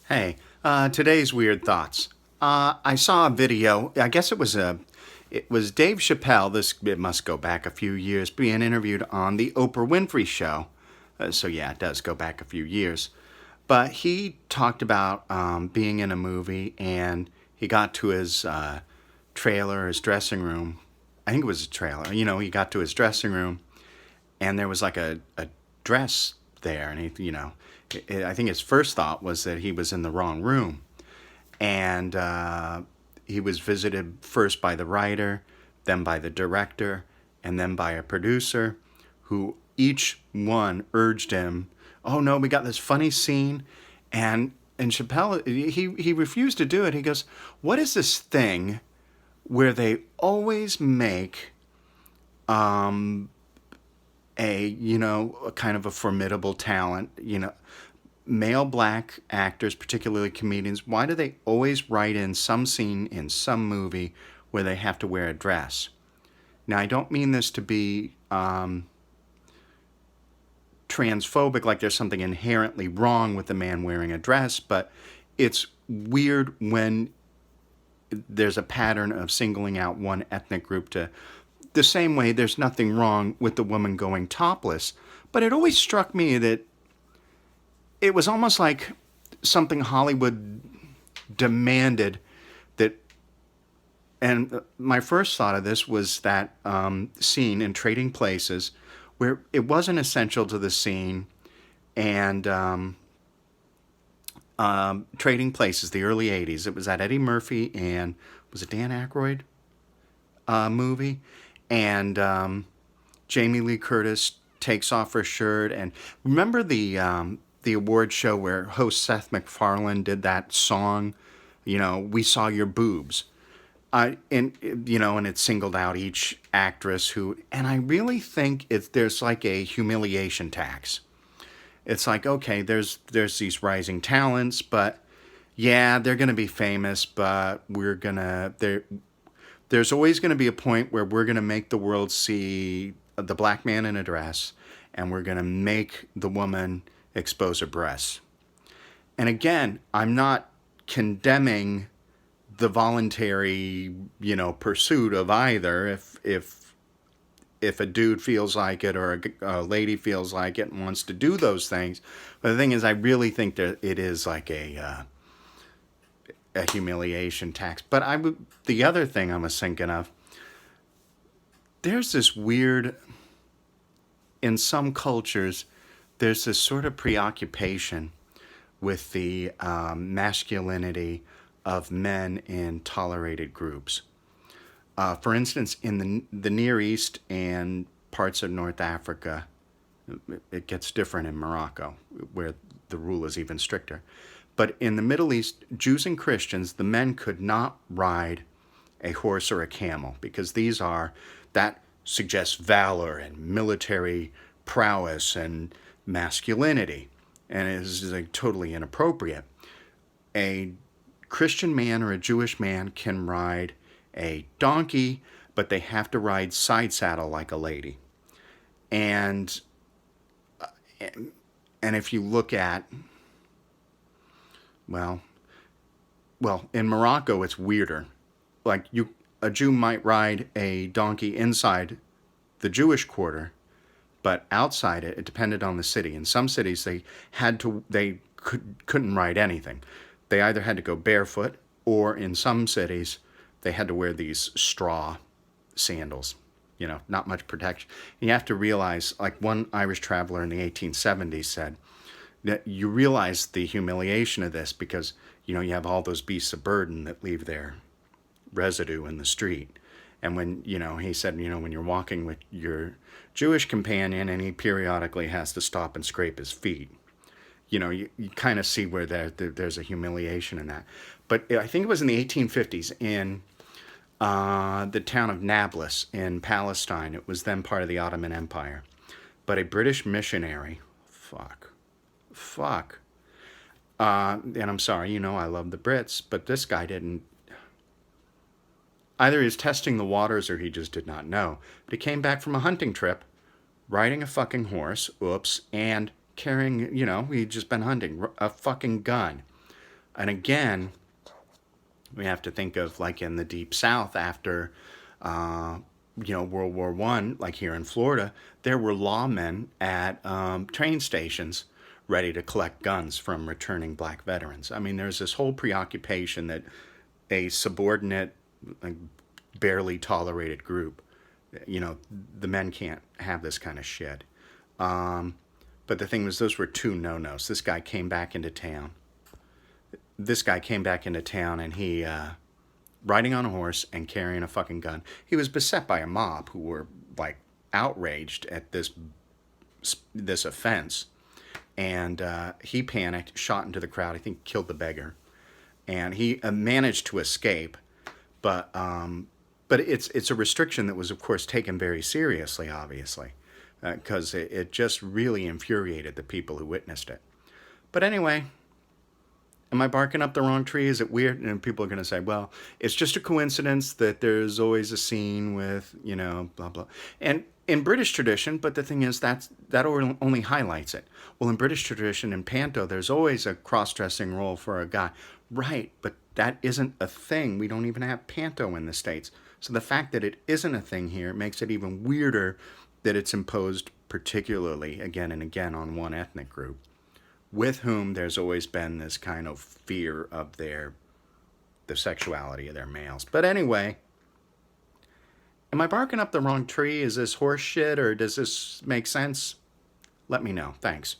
Hey, today's weird thoughts. I saw a video. I guess it was Dave Chappelle. It must go back a few years, being interviewed on the Oprah Winfrey Show. So yeah, it does go back a few years. But he talked about being in a movie, and he got to his trailer, his dressing room. I think it was a trailer. He got to his dressing room, and there was like a dress there, and I think his first thought was that he was in the wrong room, and he was visited first by the writer, then by the director, and then by a producer, who each one urged him, "Oh no, we got this funny scene," and Chappelle he refused to do it. He goes, "What is this thing where they always make a kind of a formidable talent, male black actors, particularly comedians, why do they always write in some scene in some movie where they have to wear a dress?" Now, I don't mean this to be transphobic, like there's something inherently wrong with the man wearing a dress, but it's weird when there's a pattern of singling out one ethnic group to the same way there's nothing wrong with the woman going topless. But it always struck me that it was almost like something Hollywood demanded that. And my first thought of this was that scene in Trading Places, where it wasn't essential to the scene, and Trading Places, the early '80s. It was that Eddie Murphy and was it Dan Aykroyd movie, and Jamie Lee Curtis takes off her shirt. And remember the award show where host Seth MacFarlane did that song, "We Saw Your Boobs." And it singled out each actress who, and I really think there's like a humiliation tax. It's like, okay, there's these rising talents, but yeah, they're gonna be famous, but there's always gonna be a point where we're gonna make the world see the black man in a dress, and we're gonna make the woman expose her breasts. And again, I'm not condemning the voluntary, pursuit of either. If a dude feels like it or a lady feels like it and wants to do those things, but the thing is, I really think that it is like a humiliation tax. But the other thing I was thinking of, there's this weird, in some cultures, there's this sort of preoccupation with the masculinity of men in tolerated groups. For instance, in the Near East and parts of North Africa, it gets different in Morocco, where the rule is even stricter. But in the Middle East, Jews and Christians, the men could not ride a horse or a camel because that suggests valor and military prowess and masculinity, and it is like totally inappropriate. A Christian man or a Jewish man can ride a donkey, but they have to ride side saddle like a lady. And and if you look at, well, in Morocco it's weirder. Like a Jew might ride a donkey inside the Jewish quarter, but outside it depended on the city. In some cities couldn't ride anything. They either had to go barefoot, or in some cities they had to wear these straw sandals. Not much protection. And you have to realize, like one Irish traveler in the 1870s said, that you realize the humiliation of this because you have all those beasts of burden that leave their residue in the street. And when he said, when you're walking with your Jewish companion and he periodically has to stop and scrape his feet, you kind of see where there's a humiliation in that. But I think it was in the 1850s in the town of Nablus in Palestine. It was then part of the Ottoman Empire. But a British missionary, fuck. And I'm sorry, I love the Brits, but this guy didn't. Either he was testing the waters or he just did not know. But he came back from a hunting trip, riding a fucking horse, and carrying, he'd just been hunting, a fucking gun. And again, we have to think of like in the Deep South after, World War One, like here in Florida, there were lawmen at train stations ready to collect guns from returning black veterans. I mean, there's this whole preoccupation that a subordinate, like, barely tolerated group, the men can't have this kind of shit. But the thing was, those were two no-nos. This guy came back into town, and he, riding on a horse and carrying a fucking gun. He was beset by a mob who were like outraged at this offense, and he panicked, shot into the crowd. I think killed the beggar, and he managed to escape. But it's a restriction that was, of course, taken very seriously, obviously, because it just really infuriated the people who witnessed it. But anyway, am I barking up the wrong tree? Is it weird? And people are going to say, well, it's just a coincidence that there's always a scene with, blah, blah. And in British tradition, but the thing is, that only highlights it. Well, in British tradition, in Panto, there's always a cross-dressing role for a guy. Right, but that isn't a thing. We don't even have Panto in the States. So the fact that it isn't a thing here makes it even weirder that it's imposed particularly again and again on one ethnic group, with whom there's always been this kind of fear of the sexuality of their males. But anyway, am I barking up the wrong tree? Is this horse shit, or does this make sense? Let me know. Thanks.